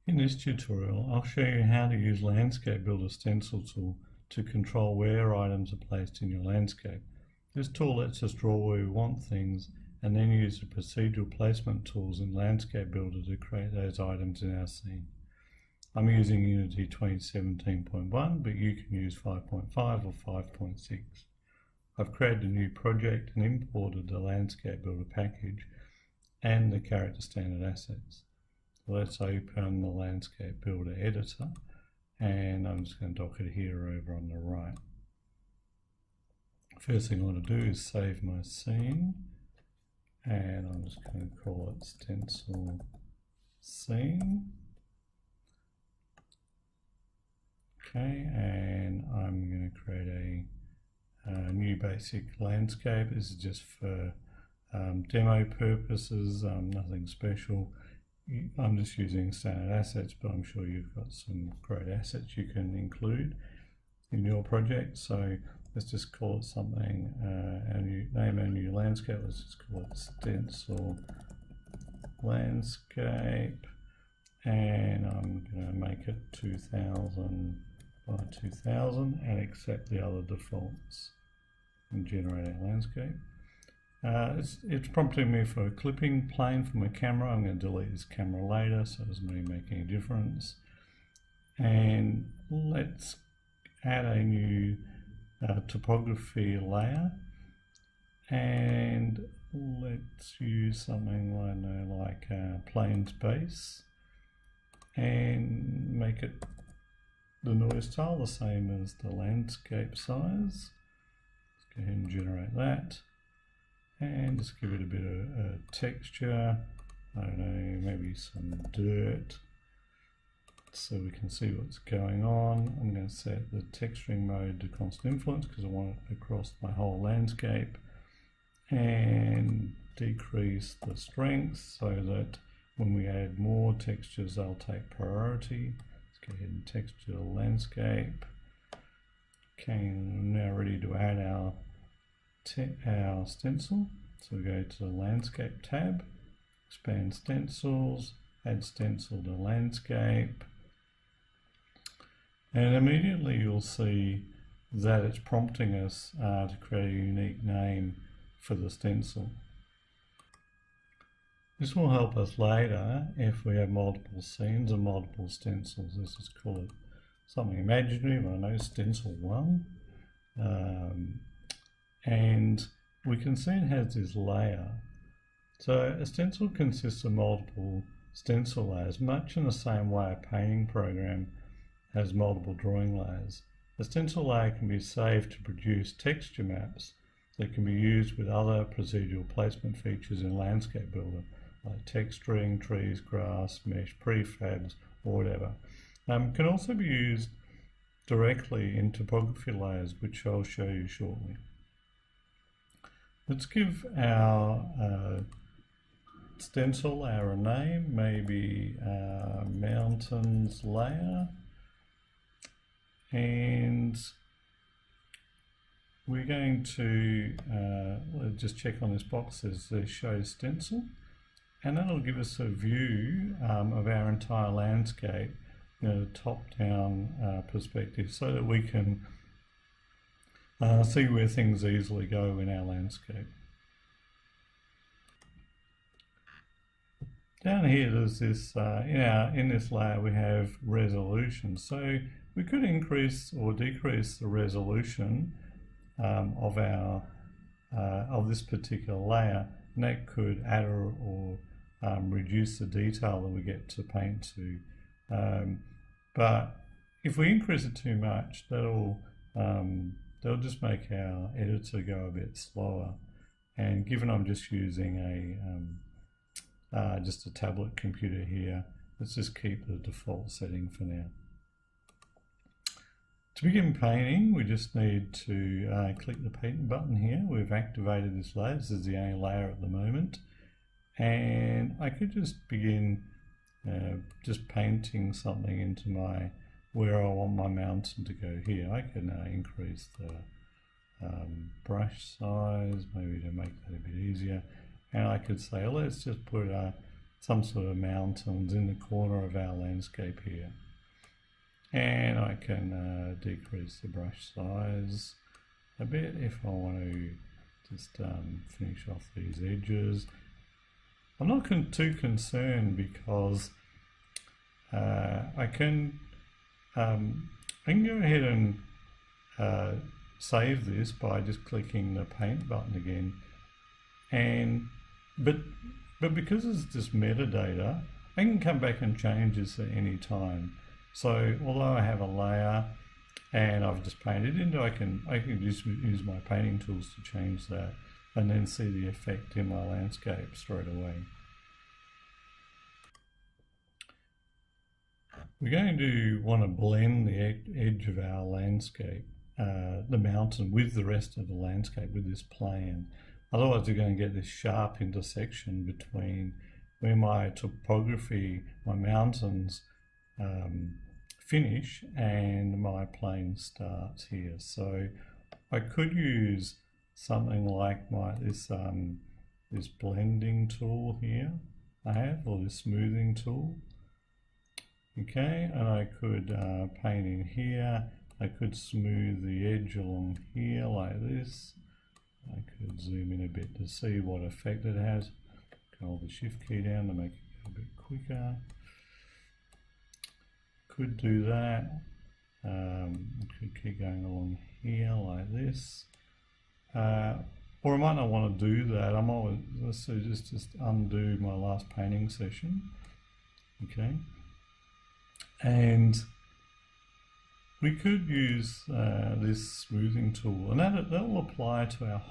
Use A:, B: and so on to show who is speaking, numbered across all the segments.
A: In this tutorial, I'll show you how to use Landscape Builder Stencil tool to control where items are placed in your landscape. This tool lets us draw where we want things and then use the procedural placement tools in Landscape Builder to create those items in our scene. I'm using Unity 2017.1, but you can use 5.5 or 5.6. I've created a new project and imported the Landscape Builder package and the character standard assets. Let's open the Landscape Builder editor, and I'm just going to dock it here over on the right. First thing I want to do is save my scene, and I'm just going to call it Stencil Scene. Okay, and I'm going to create a new basic landscape. This is just for demo purposes, nothing special. I'm just using standard assets, but I'm sure you've got some great assets you can include in your project. So let's just call it something, name our new landscape. Let's just call it Stencil Landscape, and I'm going to make it 2000 by 2000 and accept the other defaults and generate our landscape. It's prompting me for a clipping plane from a camera. I'm going to delete this camera later, so it doesn't really make any difference. And let's add a new topography layer, and let's use something I know like planes base, and make it the noise tile the same as the landscape size. Let's go ahead and generate that. And just give it a bit of texture, I don't know, maybe some dirt, so we can see what's going on. I'm going to set the texturing mode to constant influence because I want it across my whole landscape, and decrease the strength so that when we add more textures they'll take priority. Let's go ahead and texture the landscape. Okay, we're now ready to add our stencil. So we go to the landscape tab, expand stencils, add stencil to landscape, and immediately you'll see that it's prompting us to create a unique name for the stencil. This will help us later if we have multiple scenes and multiple stencils. Let's just call it something imaginary. I know Stencil 1. And we can see it has this layer. So a stencil consists of multiple stencil layers, much in the same way a painting program has multiple drawing layers. A stencil layer can be saved to produce texture maps that can be used with other procedural placement features in Landscape Builder, like texturing, trees, grass, mesh, prefabs, or whatever. Can also be used directly in topography layers, which I'll show you shortly. Let's give our stencil layer a name, maybe mountains layer, and we're going to just check on this box that says show stencil, and that'll give us a view of our entire landscape in a top-down perspective, so that we can see where things easily go in our landscape. Down here there's this, in this layer we have resolution. So we could increase or decrease the resolution of this particular layer, and that could add or reduce the detail that we get to paint to. But if we increase it too much, that'll just make our editor go a bit slower. And given I'm just using just a tablet computer here, let's just keep the default setting for now. To begin painting, we just need to click the paint button here. We've activated this layer. This is the only layer at the moment. And I could just begin just painting something into where I want my mountain to go here. I can increase the brush size, maybe to make that a bit easier. And I could say, let's just put some sort of mountains in the corner of our landscape here. And I can decrease the brush size a bit if I want to just finish off these edges. I'm not too concerned because I can go ahead and save this by just clicking the paint button again, but because it's just metadata, I can come back and change this at any time. So although I have a layer and I've just painted into, I can just use my painting tools to change that and then see the effect in my landscape straight away. We're going to want to blend the edge of our landscape, the mountain, with the rest of the landscape with this plane. Otherwise you're going to get this sharp intersection between where my topography, my mountains finish and my plane starts here. So I could use something like this blending tool here I have, or this smoothing tool. Okay, and I could paint in here. I could smooth the edge along here like this. I could zoom in a bit to see what effect it has. Hold the shift key down to make it a bit quicker. Could do that. Could keep going along here like this. Or I might not want to do that. I might just undo my last painting session. Okay. And we could use this smoothing tool, and that will apply to our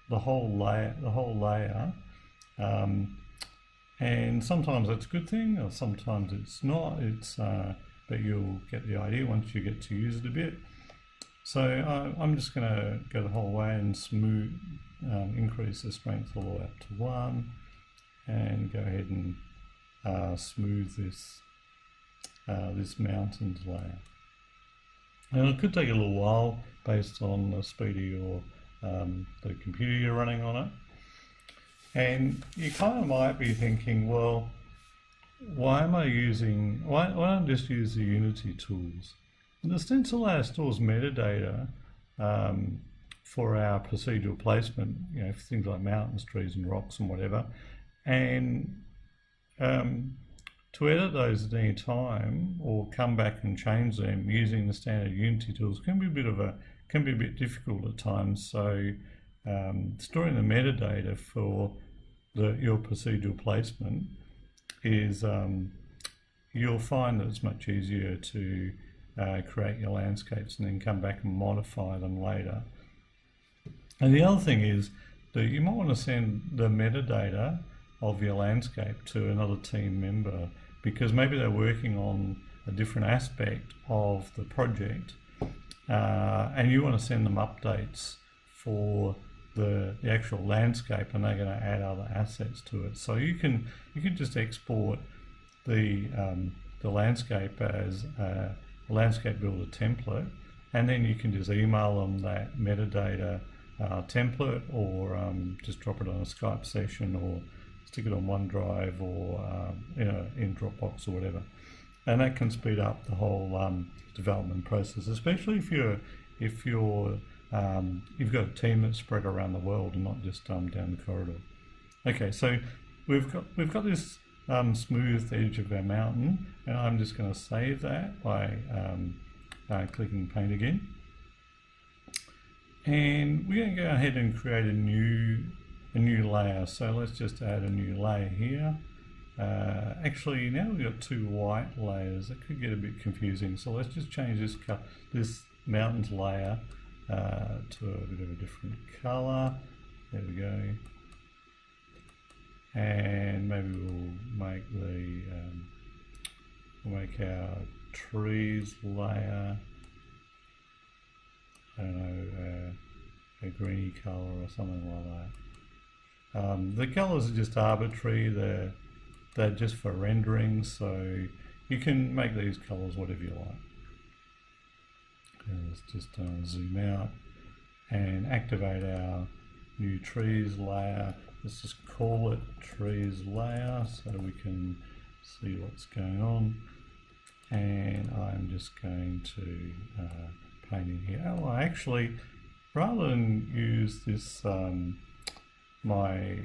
A: the whole layer. And sometimes that's a good thing, or sometimes it's not. But you'll get the idea once you get to use it a bit. So I'm just going to go the whole way and smooth, increase the strength all the way up to 1, and go ahead and smooth this mountains layer. And it could take a little while based on the speed of your the computer you're running on it. And you kind of might be thinking, well, why don't I just use the Unity tools? And the stencil layer stores metadata for our procedural placement, for things like mountains, trees and rocks and whatever. And to edit those at any time or come back and change them using the standard Unity tools can be a bit difficult at times. So storing the metadata for your procedural placement is you'll find that it's much easier to create your landscapes and then come back and modify them later. And the other thing is that you might want to send the metadata of your landscape to another team member, because maybe they're working on a different aspect of the project and you want to send them updates for the actual landscape, and they're going to add other assets to it. So you can just export the landscape as a landscape builder template, and then you can just email them that metadata template, or just drop it on a Skype session, or stick it on OneDrive, or in Dropbox or whatever, and that can speed up the whole development process, especially if you've got a team that's spread around the world and not just down the corridor. Okay, so we've got this smooth edge of our mountain, and I'm just going to save that by clicking paint again. And we're going to go ahead and create a new layer. So let's just add a new layer here. Actually, now we've got 2 white layers. That could get a bit confusing. So let's just change this mountains layer to a bit of a different color. There we go. And maybe we'll make our trees layer, I don't know, a greeny color or something like that. The colors are just arbitrary. They're just for rendering, so you can make these colors whatever you like. Let's just zoom out and activate our new trees layer. let's just call it trees layer so we can see what's going on. And I'm just going to paint in here. Oh, actually, rather than use this my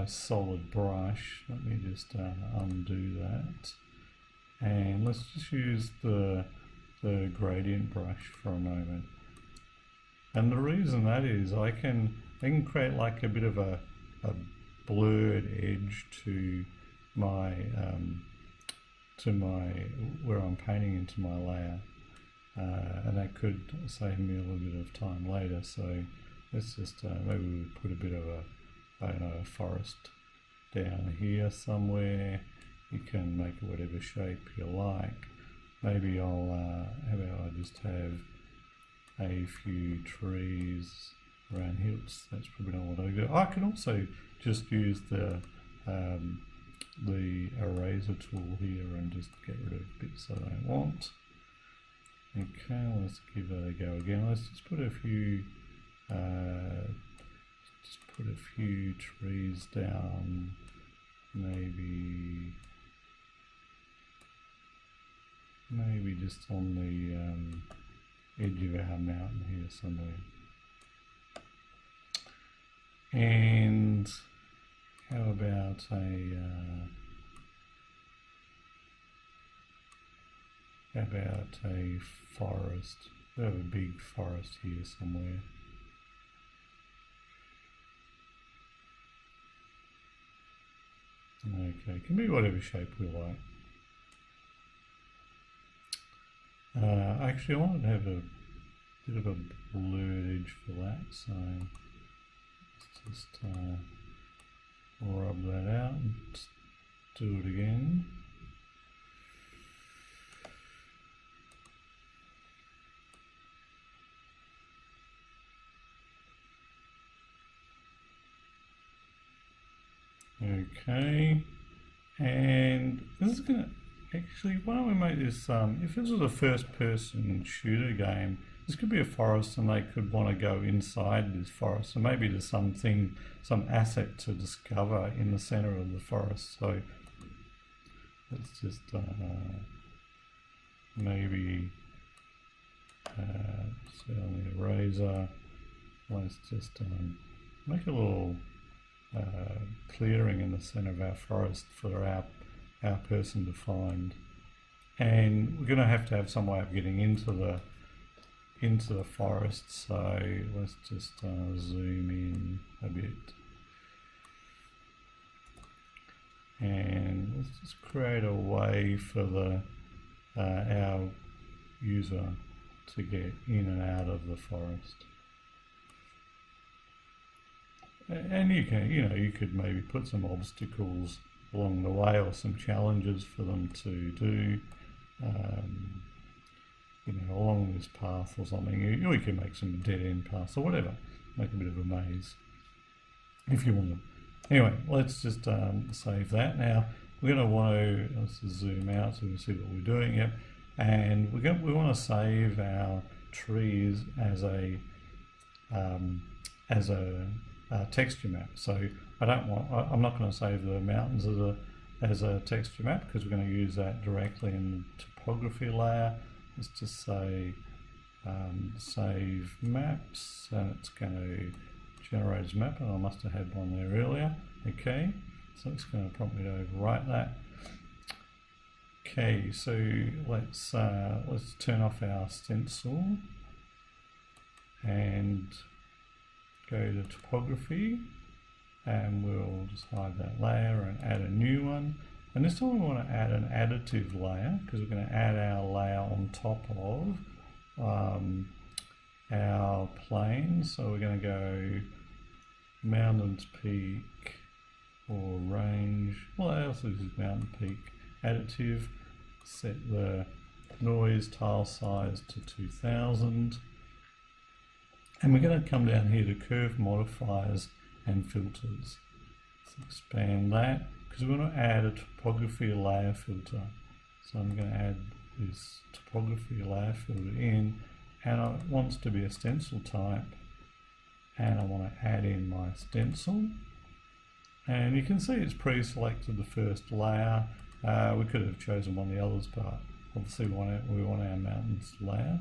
A: solid brush, let me just undo that, and let's just use the gradient brush for a moment. And the reason that is, I can create like a bit of a blurred edge to my where I'm painting into my layer, and that could save me a little bit of time later. So let's just maybe we put a bit of I don't know, a forest down here somewhere. You can make it whatever shape you like. Maybe I'll how about I just have a few trees around here. Oops, that's probably not what I do. I can also just use the eraser tool here and just get rid of bits I don't want. Okay, let's give that a go again. Let's just put a few trees down, maybe just on the edge of our mountain here somewhere. And how about a forest? We have a big forest here somewhere. Okay, it can be whatever shape we like. Actually, I wanted to have a bit of a blurred edge for that, so let's just rub that out and do it again. Okay, and this is going to actually, why don't we make this, if this was a first person shooter game, this could be a forest and they could want to go inside this forest. So maybe there's some asset to discover in the center of the forest. So let's just maybe so on the eraser, let's just make a little clearing in the center of our forest for our person to find. And we're going to have some way of getting into the forest, so let's just zoom in a bit and let's just create a way for our user to get in and out of the forest. And you could maybe put some obstacles along the way or some challenges for them to do, along this path or something. You can make some dead-end paths or whatever, make a bit of a maze if you want to. Anyway, let's just save that. Now we're going to want to, let's just zoom out so we can see what we're doing. Yep, and we want to save our trees as a texture map. So I'm not going to save the mountains as a texture map because we're going to use that directly in the topography layer. Let's just say save maps, and it's going to generate as map, and I must have had one there earlier. Okay, so it's going to prompt me to overwrite that. Okay, so let's turn off our stencil and go to topography, and we'll just hide that layer and add a new one. And this time we want to add an additive layer because we're going to add our layer on top of our plane. So we're going to go mountains, peak, or range. Well, I also use mountain peak additive. Set the noise tile size to 2000. And we're going to come down here to curve modifiers and filters. Let's expand that because we want to add a topography layer filter. So I'm going to add this topography layer filter in, and it wants to be a stencil type. and I want to add in my stencil. And you can see it's pre-selected the first layer. We could have chosen one of the others, but obviously we want our mountains layer.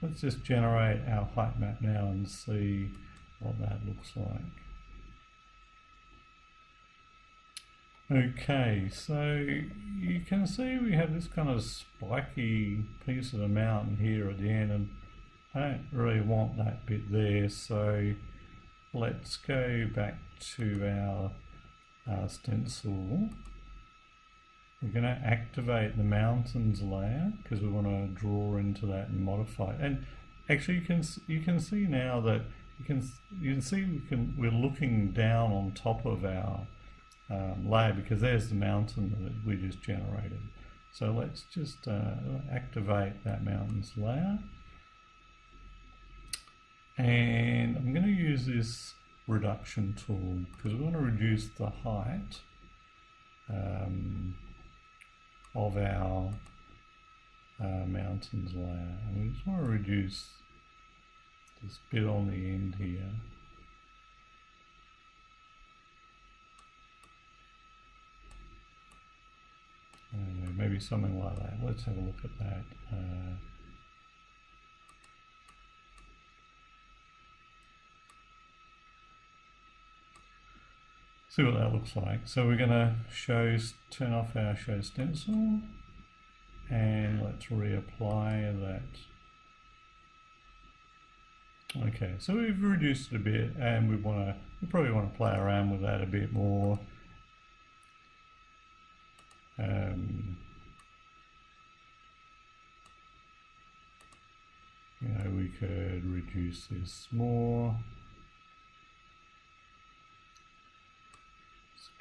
A: Let's just generate our height map now and see what that looks like. Okay, so you can see we have this kind of spiky piece of the mountain here at the end, and I don't really want that bit there, so let's go back to our stencil. We're going to activate the mountains layer because we want to draw into that and modify it. And actually you can see now that you can see we're looking down on top of our layer because there's the mountain that we just generated. So let's just activate that mountains layer, and I'm going to use this reduction tool because we want to reduce the height of our mountains layer, and we just want to reduce this bit on the end here. Maybe something like that. Let's have a look at that. See what that looks like. So we're going to turn off our show stencil, and let's reapply that. Okay, so we've reduced it a bit, and we probably want to play around with that a bit more. You know, we could reduce this more.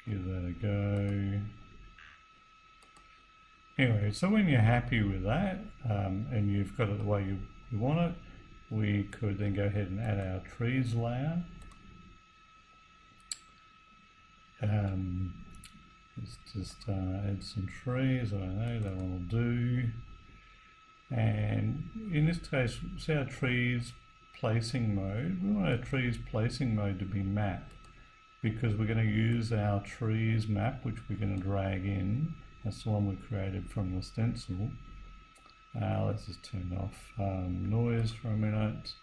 A: Give that a go. Anyway, so when you're happy with that and you've got it the way you want it, we could then go ahead and add our trees layer. Let's just add some trees. I don't know, that one will do. And in this case, see our trees placing mode. We want our trees placing mode to be map, because we're going to use our trees map, which we're going to drag in. That's the one we created from the stencil. Let's just turn off noise for a minute.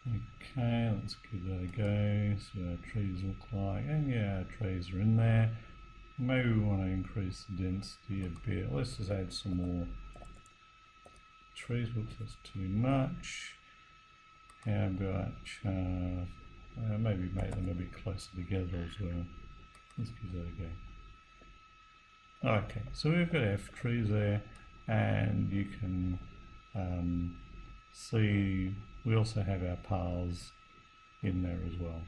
A: Okay, let's give that a go, see what our trees look like. And yeah, our trees are in there. Maybe we want to increase the density a bit. Let's just add some more trees. Looks that's too much. How about maybe make them a bit closer together as well. Let's give that a go. Okay, so we've got our trees there, and you can see we also have our paths in there as well.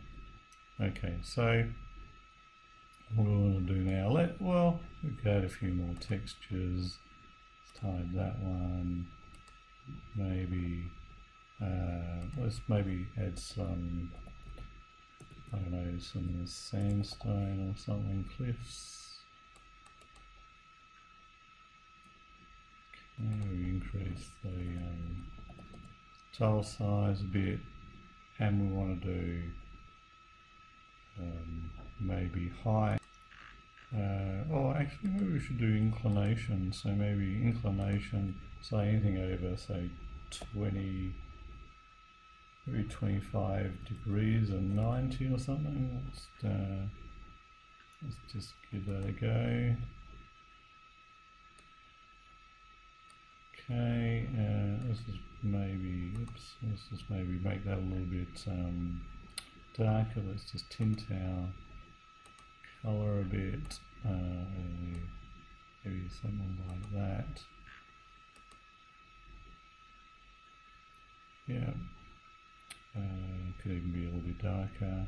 A: Okay, so what do we want to do now? We could add a few more textures. Let's hide that one. Maybe let's maybe add some, I don't know, some sandstone or something, cliffs. Okay, we increase the tile size a bit, and we want to do maybe height. Actually maybe we should do inclination, so maybe inclination, say anything over, say 20, maybe 25 degrees and 90 or something. Let's just give that a go. Okay, let's just maybe make that a little bit darker. Let's just tint our colour a bit, maybe something like that. Yeah, could even be a little bit darker.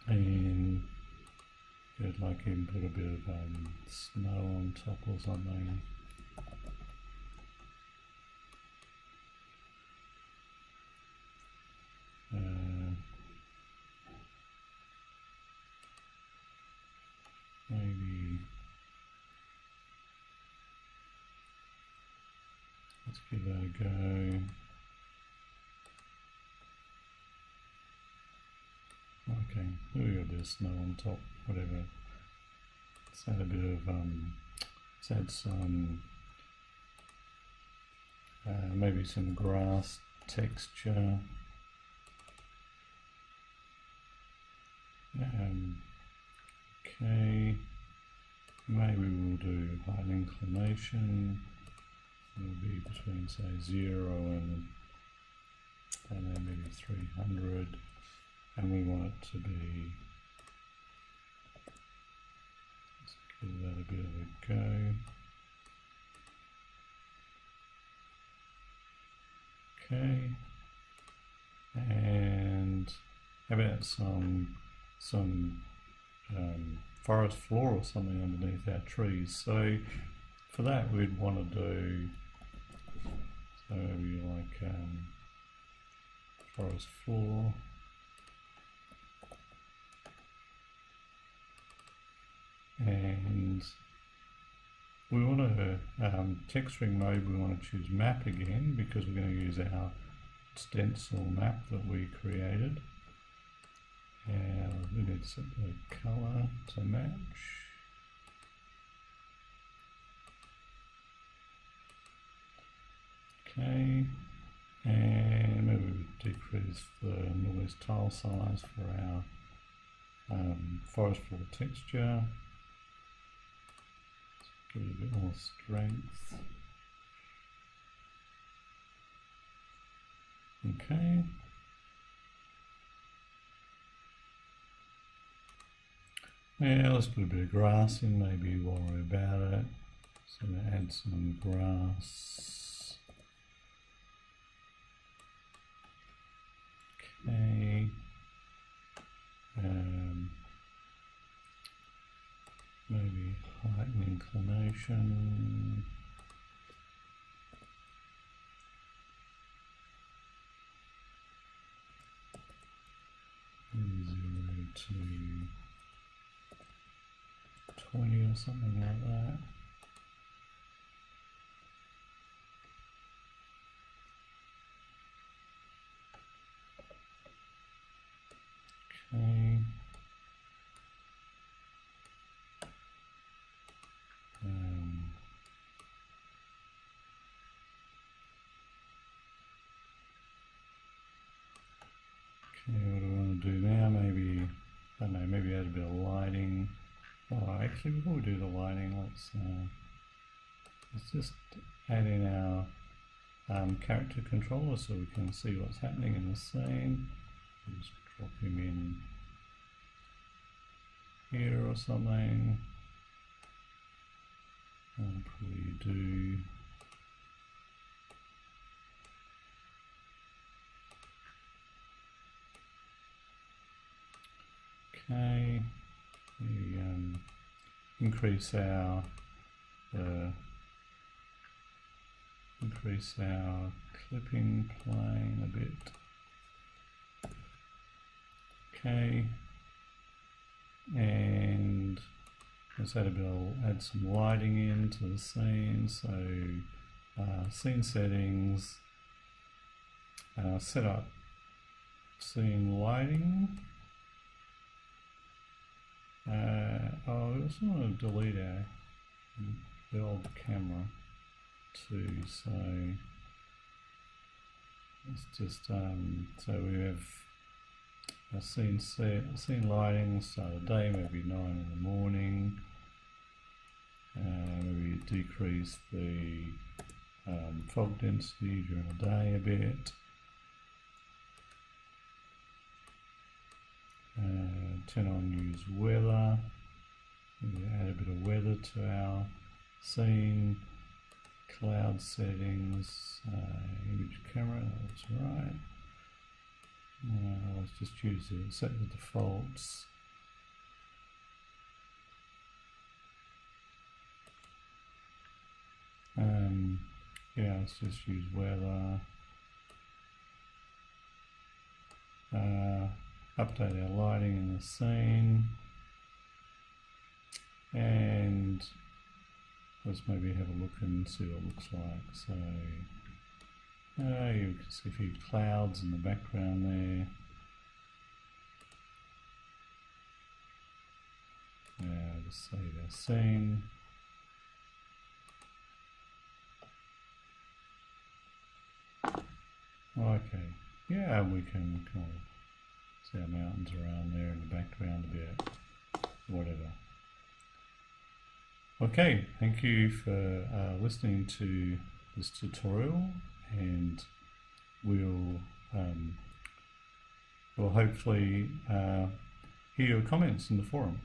A: And I'd like even put a bit of snow on top or something. Let's give that a go. Okay, we got a bit of snow on top, whatever. Let's add a bit of, let's add some, maybe some grass texture. Okay, maybe we'll do height and inclination. It'll be between, say, 0 and then maybe 300, and we want it to be, let's give that a bit of a go. Okay, and how about some forest floor or something underneath our trees? So for that we'd want to do, so maybe like forest floor, and we want to texturing mode, we want to choose map again because we're going to use our stencil map that we created. And we need to set the colour to match. Okay, and maybe we decrease the noise tile size for our forest floor texture. Give it a bit more strength. Okay. Yeah, let's put a bit of grass in, maybe while we're about it. So add some grass. Okay. Maybe height and inclination. And 0 to 20 or something like that. Okay. Okay, what do I want to do now? Maybe, I don't know, maybe add a bit of lighting. Oh, actually, before we do the lighting, let's just add in our character controller so we can see what's happening in the scene. Just drop him in here or something. I'll probably do okay. We increase our clipping plane a bit. Okay, and let's add some lighting into the scene. So scene settings, set up scene lighting. We also want to delete the old camera too. So let's just so we have a scene lighting. Start of day, maybe 9 in the morning. Maybe decrease the fog density during the day a bit. Turn on use weather. Maybe add a bit of weather to our scene. Cloud settings, image camera, that's right. Let's just set the defaults. Yeah, let's just use weather. Update our lighting in the scene, and let's maybe have a look and see what it looks like. So You can see a few clouds in the background there. Just save our scene. Okay, yeah, we can kind of see our mountains around there in the background a bit, whatever. Okay, thank you for listening to this tutorial, and we'll hopefully hear your comments in the forum.